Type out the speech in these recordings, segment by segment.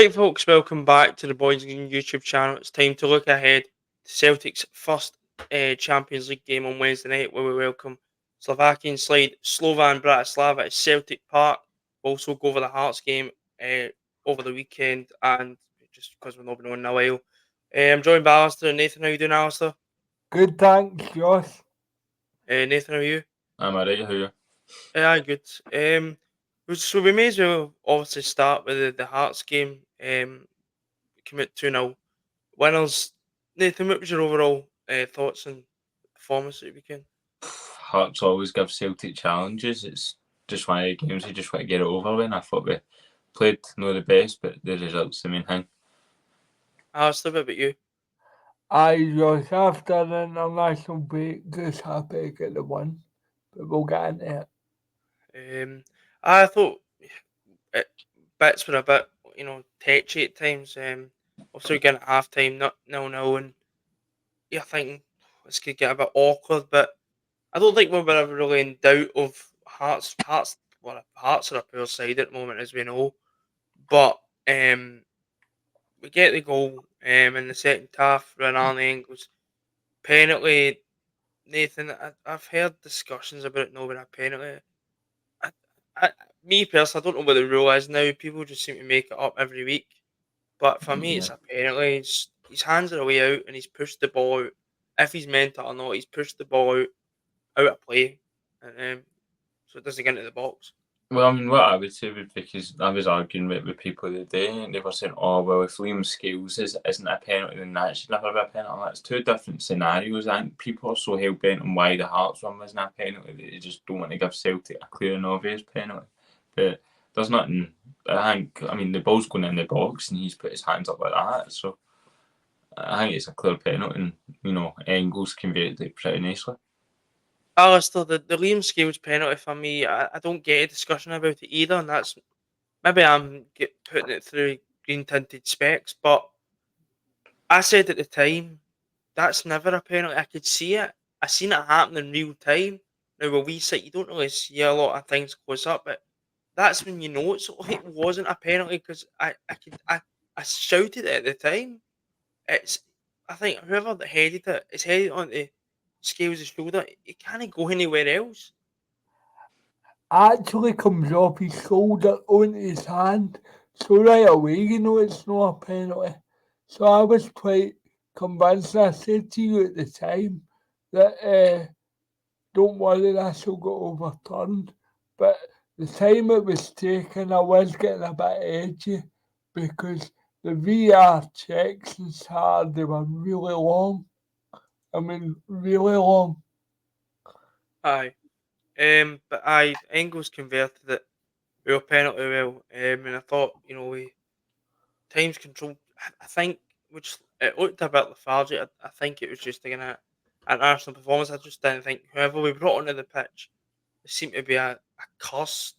Alright folks, welcome back to the Boys YouTube channel. It's time to look ahead to Celtic's first Champions League game on Wednesday night, where we welcome Slovakian side Slovan Bratislava at Celtic Park. We'll also go over the Hearts game over the weekend, and just because we've not been on in a while. I'm joined by Alistair and Nathan. How you doing, Alistair? Good, thanks, Josh. Nathan, how are you? I'm alright, how are you? Aye, good. So we may as well obviously start with the Hearts game. Commit 2-0 winners. Nathan, what was your overall thoughts and performance at the weekend? Hearts always give Celtic challenges. It's just one of the games you just want to get it over with. And I thought we played not the best, but the result's the main thing. Alistair, what about you? Josh, after the international break, just happy to get the win, but we'll get into it. I thought bits were a bit, touchy at times. Also, again at half time, not 0-0, and you're thinking this could get a bit awkward, but I don't think we were ever really in doubt of Hearts. Hearts are a poor side at the moment, as we know, but we get the goal in the second half. Renan Engels penalty. Nathan, I've heard discussions about it not being a penalty. Me personally, I don't know what the rule is now. People just seem to make it up every week. But for me, it's a penalty. His hands are away out and he's pushed the ball out. If he's meant it or not, he's pushed the ball out of play. And, so it doesn't get into the box. Well, I mean, what I would say would, because I was arguing with people the day, and they were saying, oh, well, if Liam Scales isn't a penalty, then that should never be a penalty. That's two different scenarios. I think people are so hell-bent on why the Hearts one wasn't a penalty that they just don't want to give Celtic a clear and obvious penalty. But there's nothing, I mean, the ball's going in the box and he's put his hands up like that, so I think it's a clear penalty, and, Engels converted it pretty nicely. Alistair, the Liam Scales penalty for me, I don't get a discussion about it either, and that's maybe I'm putting it through green tinted specs, but I said at the time that's never a penalty. I could see it. I seen it happen in real time. Now where we sit, you don't really see a lot of things close up, but that's when you know it wasn't a penalty because I shouted it at the time. I think whoever that headed it, it's headed onto Scales' shoulder. It can't go anywhere else. Actually comes off his shoulder onto his hand, so right away you know it's not a penalty. So I was quite convinced. I said to you at the time that don't worry, this will get overturned. But the time it was taken, I was getting a bit edgy because the VR checks and SAR, they were really long. I mean, really long. Aye. But Engels converted it with a penalty well. And I thought, we times control. I think, which it looked a bit lethargic. I think it was just again an Arsenal performance. I just didn't think whoever we brought onto the pitch, it seemed to be a curse.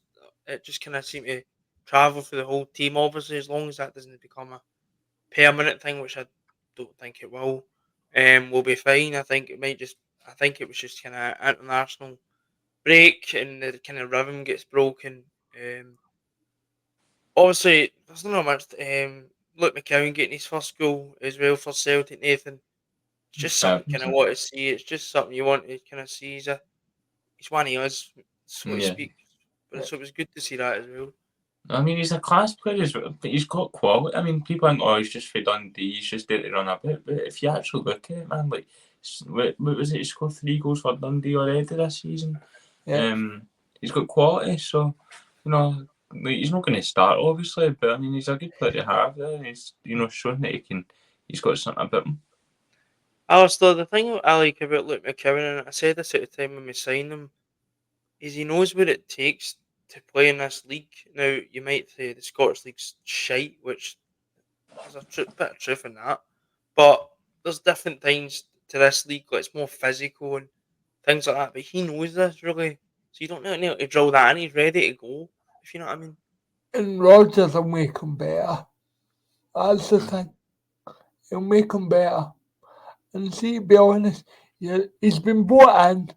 It just kind of seemed to travel through the whole team. Obviously, as long as that doesn't become a permanent thing, which I don't think it will, we'll be fine. I think it might just. I think it was just kind of international break and the kind of rhythm gets broken. Obviously, there's not much. Luke McCowan getting his first goal as well for Celtic, Nathan. It's just something you kind of want to see. It's just something you want to kind of see. He's one of us, so to speak. But so it was good to see that as well. I mean, he's a class player as well, but he's got quality. I mean, people think, oh, he's just for Dundee, he's just there to run a bit. But if you actually look at it, man, like, what was it? He scored 3 goals for Dundee already this season. Yeah. He's got quality, so, like, he's not going to start, obviously, but I mean, he's a good player to have there. And he's, shown that he's got something about him. Alistair, the thing I like about Luke McCowan, and I said this at the time when we signed him, is he knows what it takes to play in this league. Now, you might say the Scottish League's shite, which there's a bit of truth in that, but there's different things to this league, like it's more physical and things like that, but he knows this, really, so you don't really need to drill that in, he's ready to go, if you know what I mean. And Rodgers will make him better. That's the thing. He'll make him better. And see, to be honest, he's been brought in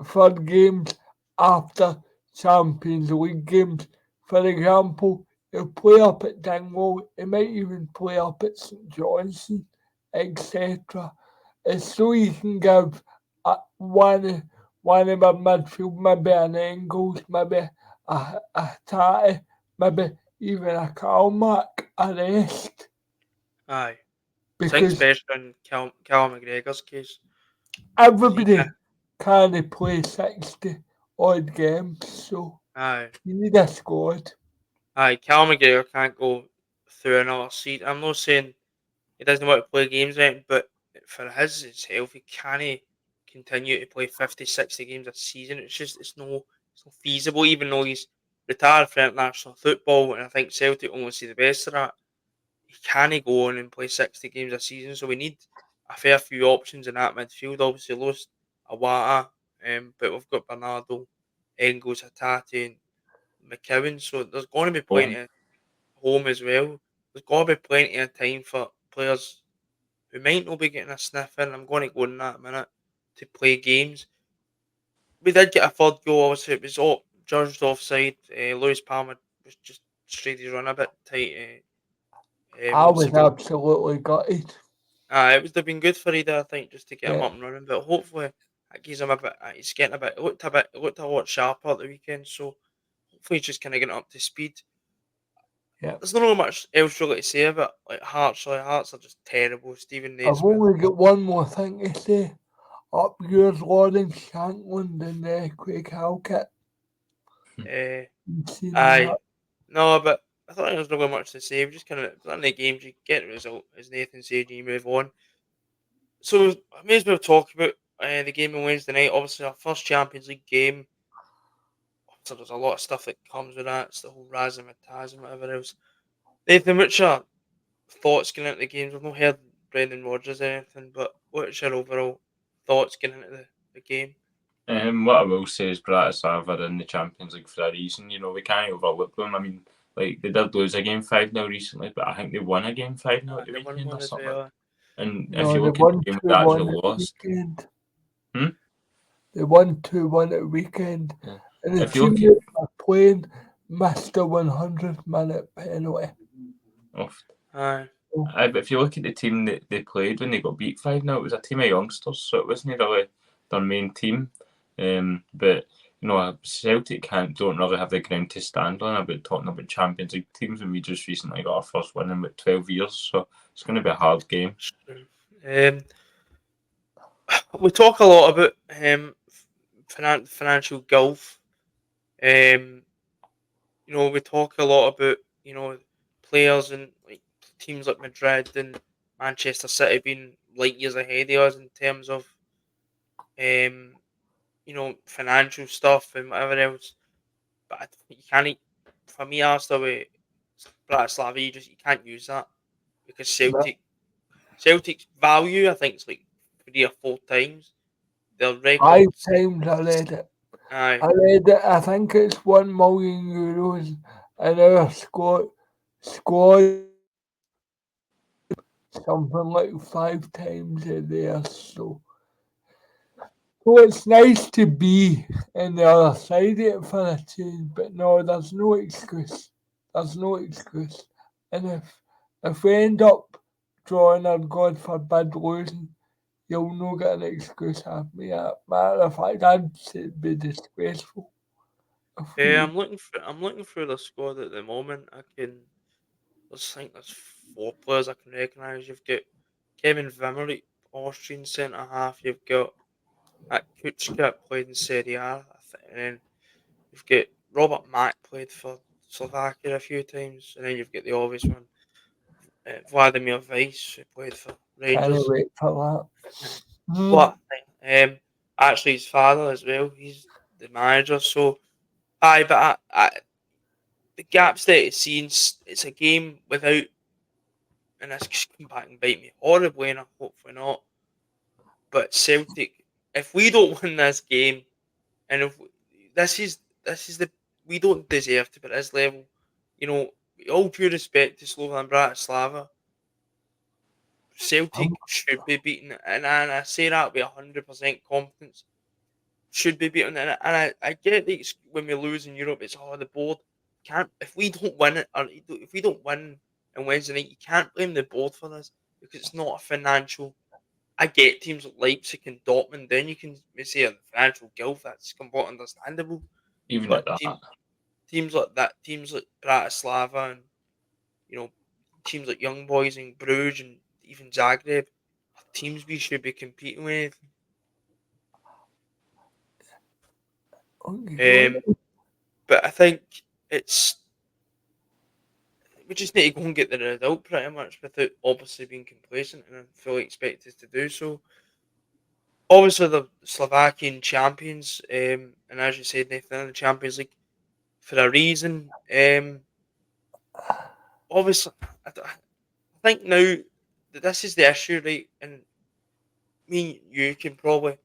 for games after Champions League games. For example, He'll play up at Dingwall. He might even play up at St Johnson, etc. It's so you can give one of my midfield, maybe an Engels, maybe a Tatty, maybe even a Calmac, a rest. Aye. I think Because especially in Callum McGregor's case. He everybody can, can't play 60 odd games, so aye. you need a squad. Aye, Callum McGregor can't go through another season. I'm not saying he doesn't want to play games right, but for his health, he can't continue to play 50, 60 games a season. It's not feasible, even though he's retired from international football, and I think Celtic only see the best of that. He can't go on and play 60 games a season, so we need a fair few options in that midfield. Obviously, lost Awata, but we've got Bernardo, Engels, Hatate, and McKeown, so there's going to be plenty Home. of home as well. There's got to be plenty of time for players who might not be getting a sniff in. I'm going to go in that minute to play games. We did get a third goal, obviously, it was all judged offside. Lewis Palmer was just straight his run a bit tight. I Obviously, was absolutely gutted. it would have been good for Ida, I think, just to get him Yeah, up and running. But hopefully, that gives him a bit. He's getting a bit. It looked a lot sharper at the weekend. So hopefully, he's just kind of getting up to speed. yeah. There's not really much else really to say about like Hearts. Like Hearts are just terrible. Stephen I've Naismith. only got one more thing to say. Up yours, Lawrence Shankland and Craig Halkett. Uh, You seen aye, that? no, but I thought there was not really much to say. We just kind of in the games, you get the result, as Nathan said, and you move on. So I may as well talk about the game on Wednesday night. Obviously, our first Champions League game. So there's a lot of stuff that comes with that. It's the whole razzmatazz and whatever else. Nathan, what's your thoughts going into the games? I've not heard Brendan Rodgers or anything, but what's your overall thoughts going into the game? What I will say is Bratislava are in the Champions League for a reason. You know, we can't overlook them. I mean, like they did lose a game 5-0 recently, but I think they won a game 5-0 at the They won weekend or one as something. well. And if No, you they look at the won game we 2-1 actually at the lost, weekend. hmm? They won 2-1 at the weekend. Yeah. And the If you team look at that were playing missed a 100-minute penalty. Aye. So, but if you look at the team that they played when they got beat 5-0, it was a team of youngsters, so it wasn't really their main team. But you know, Celtic don't really have the ground to stand on about talking about Champions League teams, and we just recently got our first win in about 12 years, so it's going to be a hard game. We talk a lot about financial gulf. Um, we talk a lot about players and like teams like Madrid and Manchester City being light years ahead of us in terms of um, financial stuff and whatever else. But you can't. For me, Arsenal with Bratislava, you can't use that because no. Celtic's value, I think, is like 3 or 4 times their 5 records. times I read it. Aye, I read it. I think it's €1 million, and our squad something like 5 times of theirs. So it's nice to be in the other side of it for a change, but no, there's no excuse. There's no excuse. And if we end up drawing or God forbid losing, you'll not get an excuse out of me. Matter of fact, I'd say it'd be disgraceful if we. I'm looking through the squad at the moment. There's 4 players I can recognise. You've got Kevin Vimmerich, Austrian centre half. You've got Kuchka played in Serie A, and then you've got Robert Mack played for Slovakia a few times, and then you've got the obvious one, Vladimir Weiss, who played for Can't Rangers. wait for that. What actually his father as well. He's the manager. So aye, but the gaps that it seems it's a game without, and this could come back and bite me horribly, and I hopefully not. But Celtic, if we don't win this game, and if this is the we don't deserve to be at this level. You know, all due respect to Slovan Bratislava, I'm, Celtic should be beaten, and I say that with 100% confidence. Should be beaten, and I get when we lose in Europe, it's the board. can't if we don't win it or if we don't win on Wednesday night, you can't blame the board for this because it's not a financial. I get teams like Leipzig and Dortmund, then you can say a financial guilt. That's completely understandable. Even at But that, teams like that, teams like Bratislava and you know teams like Young Boys and Bruges and even Zagreb are teams we should be competing with. Okay. But I think it's we just need to go and get the result pretty much without obviously being complacent, and I fully expect us to do so. Obviously, the Slovakian champions, and as you said, Nathan, in the Champions League for a reason. Obviously, I think now that this is the issue, right? And me and you can probably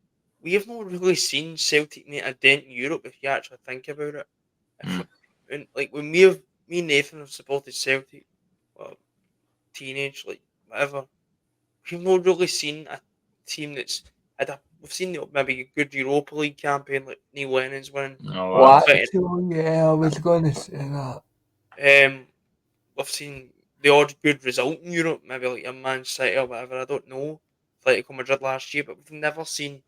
we have not really seen Celtic make a dent in Europe if you actually think about it. If and like when me and Nathan have supported Celtic, well, teenage, like whatever, we've not really seen a team that's we've seen maybe a good Europa League campaign like Neil Lennon's winning. no, What? that's But Yeah, I was going to say that. we've seen the odd good result in Europe, maybe like a Man City or whatever. I don't know, Atletico Madrid last year, but we've never seen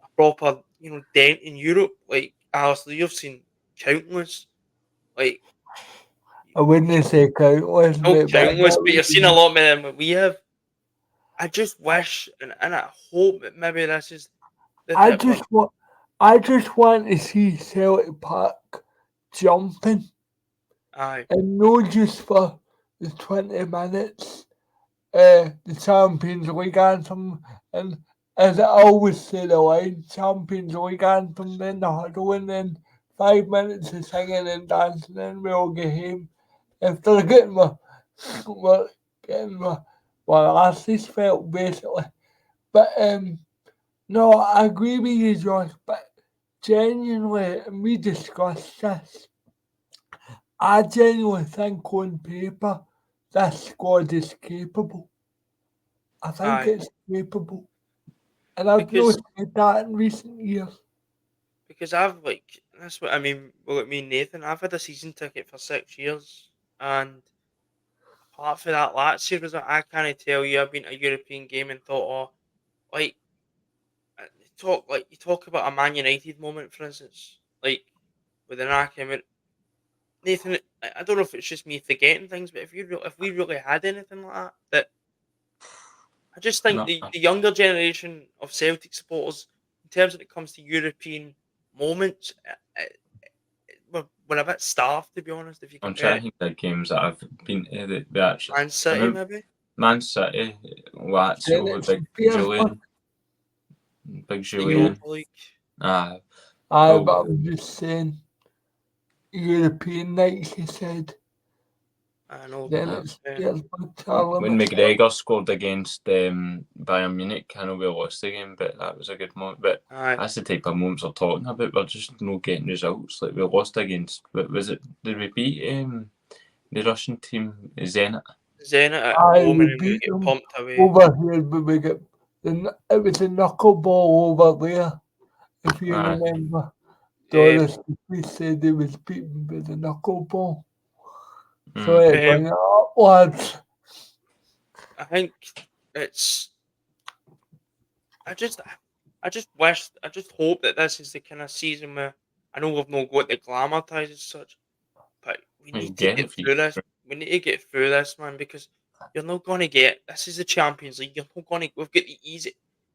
a proper dent in Europe. Like Alistair, you've seen countless, like I wouldn't say countless, no mate, but I get countless, but what you've you seen a mean. lot more than what we have. I just wish and I hope that maybe this is the I tip. just want, I just want to see Celtic Park jumping, Aye, and not just for the 20 minutes. The Champions League anthem, and as I always say the line, Champions League anthem, then the huddle, and then 5 minutes of singing and dancing, and we all get home. After getting my asses felt basically. But no, I agree with you, Josh, but genuinely, and we discussed this, I genuinely think on paper this squad is capable. I think aye, it's capable. And I've because noticed that in recent years. I've like that's what I mean. Well, at me, and Nathan, I've had a season ticket for 6 years, and apart from that last year, I can't tell you I've been to a European game and thought, oh, like you talk about a Man United moment, for instance, like with an argument. Nathan, I don't know if it's just me forgetting things, but if we really had anything like that, I just think no. the younger generation of Celtic supporters, in terms when it comes to European moments, we're a bit starved to be honest. If you I'm compare trying to it, think of games that I've been to that we actually. Man I City remember maybe, Man City, Then Lazio with it's Big Petersburg. Julian, Big the Julian. Europa League. Ah, Aye, but I oh, was just saying, European nights, he said. I know, Then uh, it's um, Petersburg to when McGregor scored against Bayern Munich, I know we lost the game, but that was a good moment. But aye, that's the type of moments we're talking about. We're just not getting results. Like we lost against, what was it? Did we beat the Russian team, Zenit? Zenit at Aye, home we and then we beat get them pumped away. over here, but we got it was a knuckleball over there, if you Aye. remember. Um, Doris we said they was beaten with a knuckleball. So Mm. it bring it up, lads. I think it's I just I just wish I just hope that this is the kind of season where I know we've not got the glamour ties as such, but we You need to get get if you through this. We need to get through this, man, because you're not going to get this is the Champions League. You're not going to. We've got the easy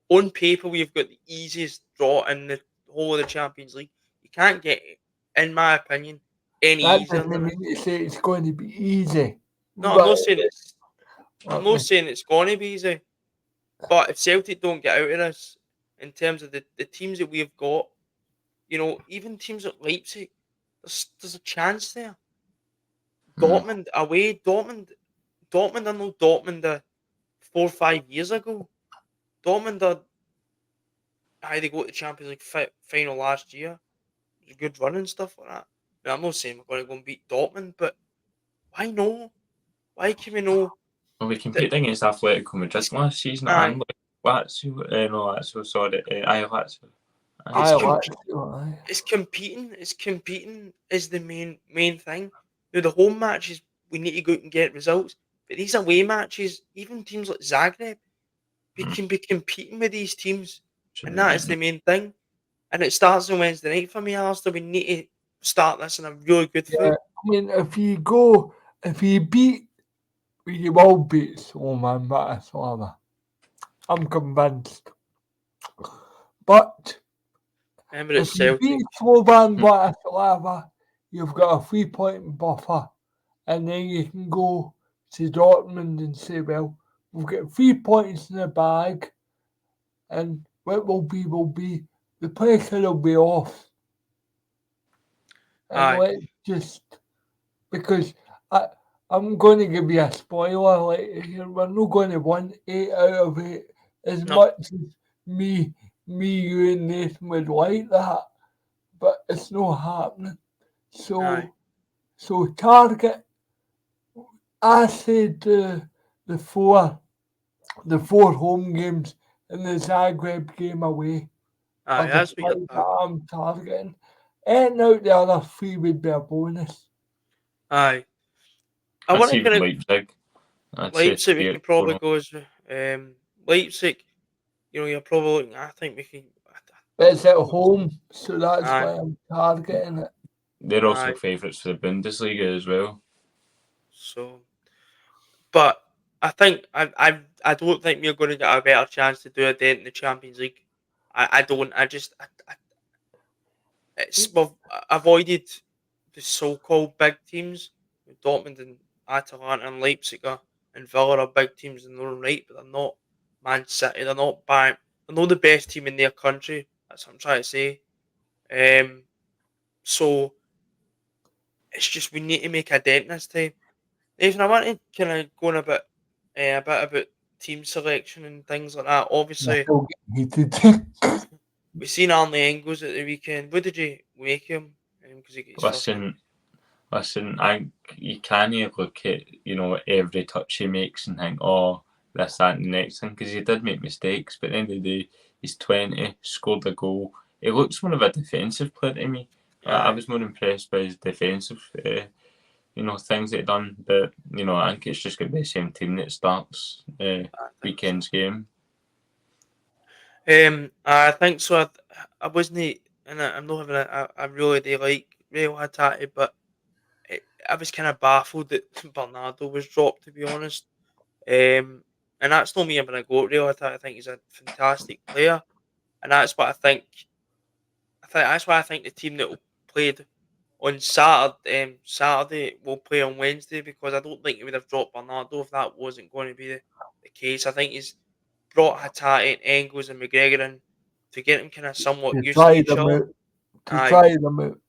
on paper. We've got the easiest draw in the whole of the Champions League. You can't get it, in my opinion, any That easier doesn't than this. mean to say it's going to be easy. No, I'm But not saying it's. I'm let not me saying it's going to be easy. But if Celtic don't get out of this, in terms of the teams that we've got, even teams like Leipzig, there's a chance there. mm. Dortmund away, Dortmund are no Dortmund 4 or 5 years ago. Dortmund are they go to the Champions League final last year. It was a good run and stuff like that. Now, I'm not saying we're going to go and beat Dortmund, but why no? Why can we know Well, we that? competed against Atletico It's, Madrid last season aye, and Lazio, no Lazio, sorry, Lazio. It's I com- like it. it's competing. It's competing is the main thing. The home matches we need to go out and get results, but these away matches, even teams like Zagreb, we can be competing with these teams, and that is the main thing. And it starts on Wednesday night for me, Alistair. We need to start this in a really good Yeah, foot. I mean, if you beat, you will beat Slovan Bratislava. I'm convinced. But Remember, if it's you beat Celtic. Slovan Bratislava, you've got a 3-point buffer, and then you can go to Dortmund and say, well, we've got 3 points in the bag, and what will be the pressure will be off. And Aye, let's just, because I'm going to give you a spoiler later here. We're not going to win 8 out of 8 as no, much as you and Nathan would like that, but it's not happening. aye, So target. I said the four home games and the Zagreb game away aye. are the That's what you're five that targeting. I'm targeting. And out the other 3 would be a bonus. Aye, I I'd want say to even kind of Leipzig. I'd say Leipzig. We three out can of four. probably go as Leipzig. You're probably looking. I think we can. But it's I at don't know. home, so that's Aye, why I'm targeting it. They're also aye. favourites for the Bundesliga as well. So, but I think I don't think we're going to get a better chance to do a dent in the Champions League. I don't. We've avoided the so-called big teams. Dortmund and Atalanta and Leipzig and Villa are big teams in their own right, but they're not Man City. They're not Bayern. They're not the best team in their country. That's what I'm trying to say. So it's just we need to make a dent this time. Nathan, I want to kind of go on a bit about team selection and things like that. I Obviously, still get heated. we seen Arne Engels at the weekend. What did you make him? Because he got his first game. Listen. You can't look at every touch he makes and think, oh, this, that, and the next thing, because he did make mistakes. But at the end of the day, he's 20, scored a goal. He looks more of a defensive player to me. I Aye, was more impressed by his defensive, things that he done. But I think it's just going to be the same team that starts I think so. weekend's game. I think so. I wasn't, and I'm not having I really do like Real Hatati, but I was kind of baffled that Bernardo was dropped. To be honest, and that's not me having a go at Real Hatati. I think he's a fantastic player, and that's what I think. I think that's why I think the team that played on Saturday will play on Wednesday because I don't think he would have dropped Bernardo if that wasn't going to be the case. I think he's brought Hattati and Engels and McGregor in to get him kind of somewhat to used to try each them other. out. To Aye. try them out.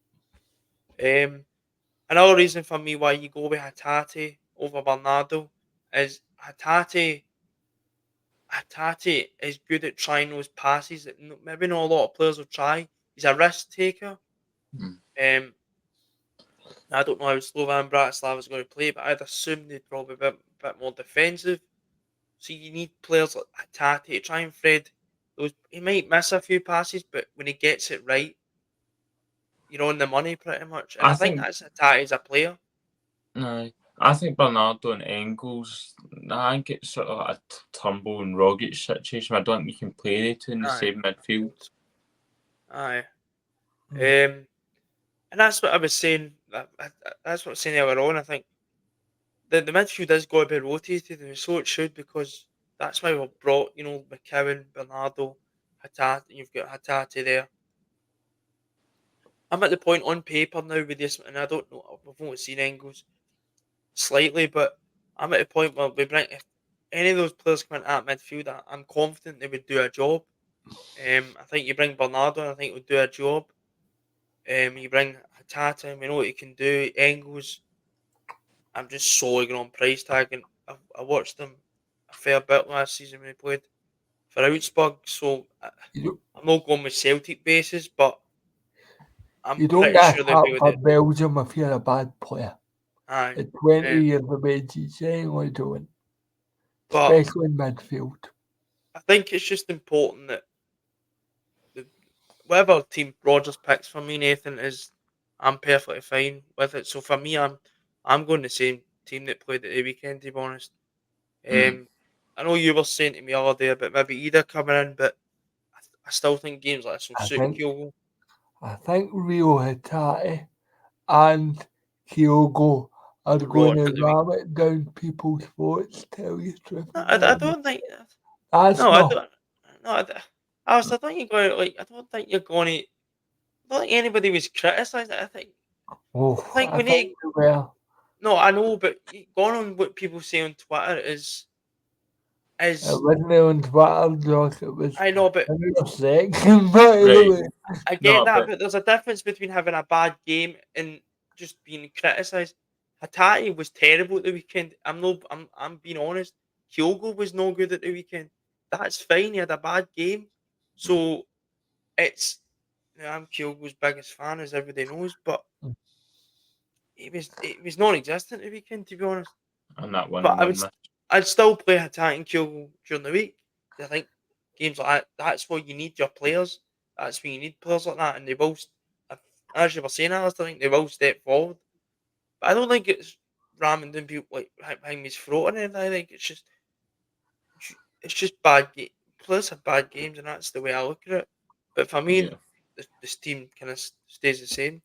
Another reason for me why you go with Hattati over Bernardo is Hattati is good at trying those passes that maybe not a lot of players will try. He's a risk taker. Mm. I don't know how Slovan Bratislava is going to play, but I'd assume they'd probably be a bit more defensive. So you need players like Hattati to try and thread those. He might miss a few passes, but when he gets it right, you're on the money pretty much. And I I think think that's Hattati as a player. No, I think Bernardo and Engels, I think it's sort of a Turnbull and Rogic situation. I don't think you can play the two in the Aye, same midfield. aye. Mm. And that's what I was saying. That's what I was saying earlier on. I think the midfield has got to be rotated, and so it should because that's why we've brought McCowan, Bernardo, Hattati. You've got Hattati there. I'm at the point on paper now with this, and I don't know. We've only seen Engels slightly, but I'm at the point where we bring if any of those players come into that midfield, I'm confident they would do a job. I think you bring Bernardo, and I think he would do a job. You bring Hatata, we know what he can do. Engels, I'm just solely going on price tag, and I watched him a fair bit last season when he played for Augsburg, so You, I'm not going with Celtic basis, but I'm you don't pretty get sure a they'll be cap with for it. Belgium if you're a bad player. Aye. At 20 Um, years of age, you generally doing, but especially in midfield. I think it's just important that the whatever team Rogers picks for me, Nathan, is I'm perfectly fine with it. So for me, I'm going the same team that played at the weekend. To be honest, Mm. I know you were saying to me the other day about maybe either coming in, but I still think games like this will I suit think Kyogo. Rio Hitati and Kyogo are going Rot to at the week. ram it down people's throats, tell you the truth No, about I it. don't think. That's No, I not. don't. No, I don't think you're going. Like, I don't think you're going to. I don't think anybody was criticising it. Oh, I think I we think need. they were. No, I know, but going on what people say on Twitter It is wasn't on Twitter, Josh. It was I know, but in your section, by the Right. way. I get No, that. but But there's a difference between having a bad game and just being criticised. Hatati was terrible at the weekend. I'm being honest. Kyogo was no good at the weekend. That's fine. He had a bad game, so it's. I'm Kyogo's biggest fan, as everybody knows, but it was non-existent at the weekend, to be honest. on that But one match. I'd still play Hatati and Kyogo during the week. I think games like that's where you need your players. That's when you need players like that, and they will. As you were saying, Alistair, I think they will step forward. But I don't think it's ramming down people like behind me's throat or anything. I think it's just bad. Players have bad games, and that's the way I look at it. But for Yeah. me, this team kind of stays the same.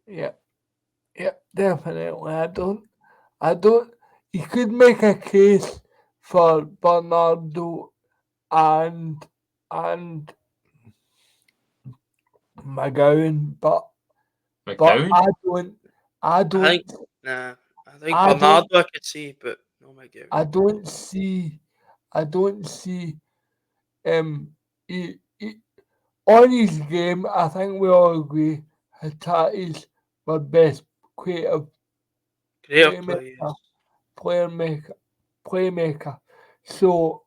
Yeah, yeah, definitely. I don't, you could make a case for Bernardo and, and McGowan, but McGowan? I I don't, think nah. I think I don't, Bernardo I could see, but no McGowan. I don't see, I don't see, um, he, he, on his game, I think we all agree, Hitati's my best creative Creative play, playmaker, yes. playmaker, playmaker. So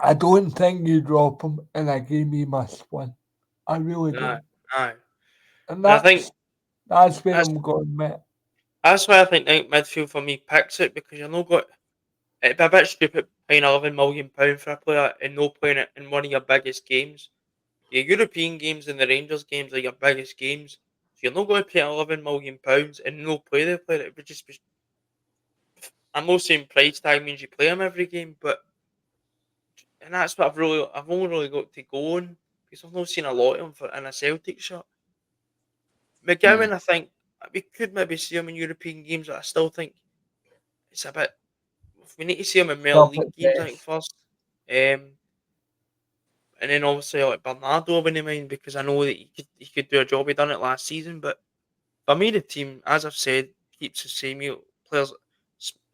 I don't think you drop him in a game he must win. I really Aye, don't. aye. And And I think that's where that's I'm going, mate. that's why I think midfield for me picks it because you're not got it'd be a bit stupid paying £11 million for a player and no playing it in one of your biggest games. Your European games and the Rangers games are your biggest games. So you're not going to pay £11 million and no play the player. It would just be I'm not saying price tag means you play him every game, but and that's what I've only really got to go on because I've not seen a lot of him in a Celtic shirt. Mm. McGowan, I think we could maybe see him in European games, but I still think it's a bit. We need to see him in Mellow Top League at games, I think, best. first. And then obviously like Bernardo, I wouldn't mind because I know that he could do a job. He done it last season, but for me, the team, as I've said, keeps the same. Players,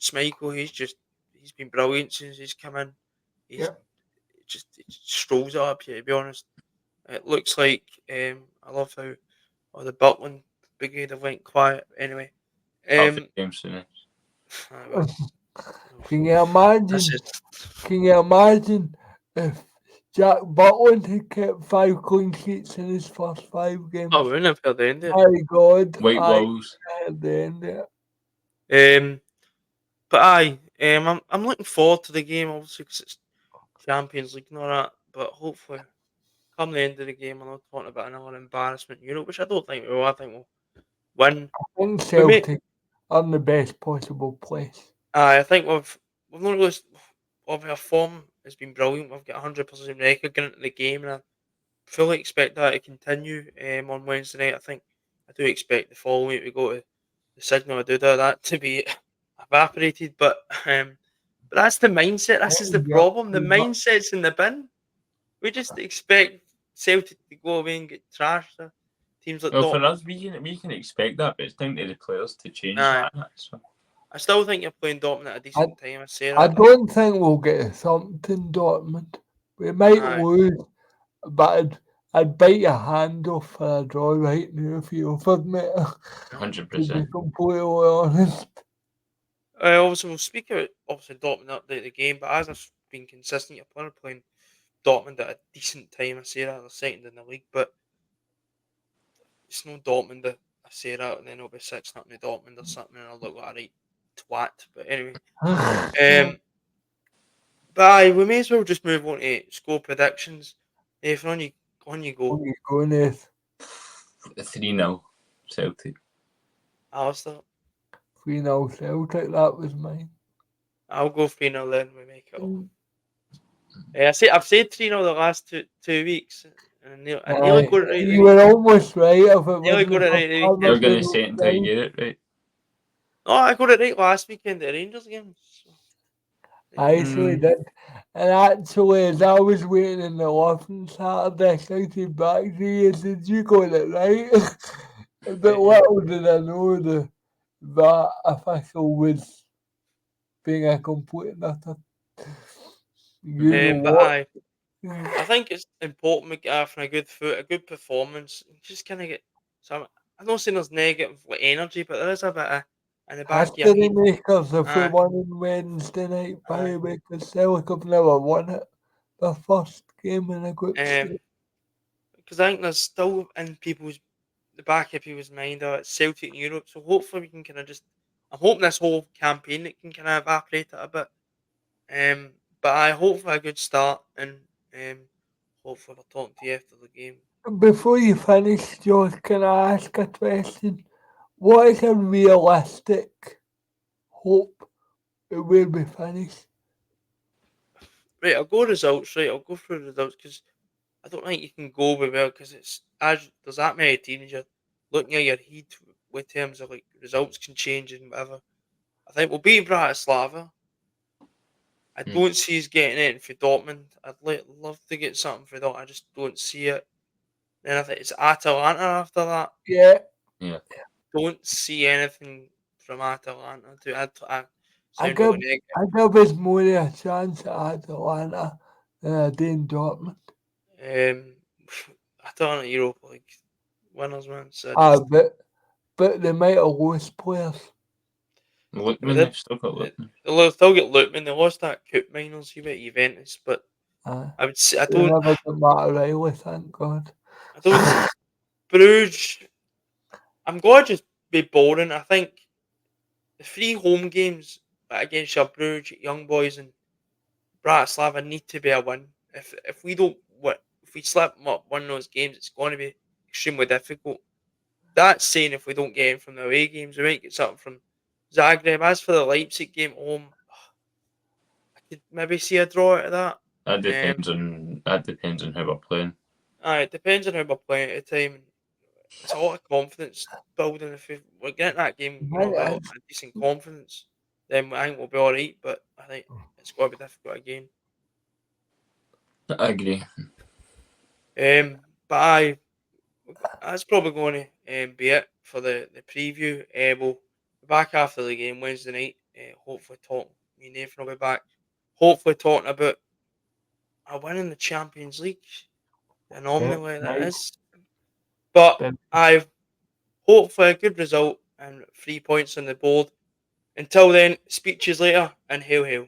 Schmeichel, he's been brilliant since he's come in. He's Yep. it just strolls it up here. To be honest, it looks like I love how the Butland brigade have went quiet. Anyway, Perfect um, game soon. well, Can you this imagine? is Can you imagine if Jack Butland had kept 5 clean sheets in his first 5 games? oh, we wouldn't have heard the end of My God, White I Walls. had the end of it. it. But aye, I'm looking forward to the game obviously because it's Champions League and all that. But hopefully, come the end of the game, I'm not talking about another embarrassment in Europe, which I don't think we will. I think we'll win. I think We may. Celtic are in the best possible place. Aye, I think we've not really. Of our form has been brilliant. We've got 100% record going into the game, and I fully expect that to continue on Wednesday night. I think I do expect the following week we go to the Signal Iduna that to be evaporated, but that's the mindset. This is the Yep, problem. The yep. mindset's in the bin. We just expect Celtic to go away and get trashed. Teams like Well, for Dortmund. us, we can expect that, but it's down to the players to change Aye, that. So. I still think you're playing Dortmund at a I, decent time. I say I that. don't think we'll get thumped in Dortmund. We might Aye, lose, but I'd bite your hand off for a draw right now if you offered me it, to be 100%. completely honest. obviously we'll speak about obviously Dortmund update the game, but as I've been consistent, you're playing Dortmund at a decent time. I say that they're second in the league, but it's no Dortmund that I say that, and then it'll be 6-0 to Dortmund or something, and I'll look like a right twat. But anyway, um, but aye, we may as well just move on to score predictions. If on you On you go. you go, Nath. 3-0 Celtic. Alistair. 3-0 Celtic, that was mine. I'll go 3-0 then. We make it all. I've said 3-0 the last two weeks. And I nearly got it right. You were almost right if it Nearly wasn't got it for right. You're Palmer going to being say it until you offside. get it right. No, I got it right last weekend at the Rangers game. So. I so he did. And actually, as I was waiting in the loft on Saturday, I shouted back to you and said, you got it right. But little did I know that official was being a complete and utter. You know But what? I think it's important we get after a good performance. Just kind of get some. I'm not saying there's negative energy, but there is a bit of in the back of your History head. makers if we Aye. won on Wednesday night, by Aye. the way, because Celtic have never won it. The first game in a group stage. Because I think there's still in the back of people's mind it's Celtic in Europe. So hopefully we can kind of just. I'm hoping this whole campaign it can kind of evaporate it a bit. But I hope for a good start and hopefully we're talking to you after the game. Before you finish, George, can I ask a question? What is a realistic hope it will be finished? Right, I'll go results. Right, I'll go through the results because I don't think you can go with well because it's as there's that many teams you're looking at your heat with terms of like results can change and whatever. I think we'll beat Bratislava. I don't see us getting it for Dortmund. Love to get something for that. I just don't see it. Then I think it's Atalanta after that. Yeah, Don't see anything from Atalanta. I I sound give really negative. I give us more a chance at Atalanta than I did in Dortmund. Atalanta Europa League winners, man. So But they might have lost players. Lookman, they've still got Lookman. They'll still get Lookman. They lost that Cup finals here at Juventus, but I would say They never got Matt O'Reilly, thank God. I don't Bruges. I'm going to just be boring. I think the 3 home games against your Bruges, Young Boys, and Bratislava need to be a win. If we don't if we slip up one of those games, it's going to be extremely difficult. That's saying if we don't get in from the away games, we might get something from Zagreb. As for the Leipzig game at home, I could maybe see a draw out of that. That depends on how we're playing. It depends on how we're playing at the time. It's a lot of confidence building. If we're getting that game, with a decent confidence, then I think we'll be all right. But I think it's going to be difficult again. I agree. But that's probably going to be it for the preview. We'll be back after the game Wednesday night. Hopefully, me and Nathan will be back. Hopefully, talking about a win in the Champions League. Anomaly that is. But I've hopefully a good result and 3 points on the board. Until then, speeches later and hail hail.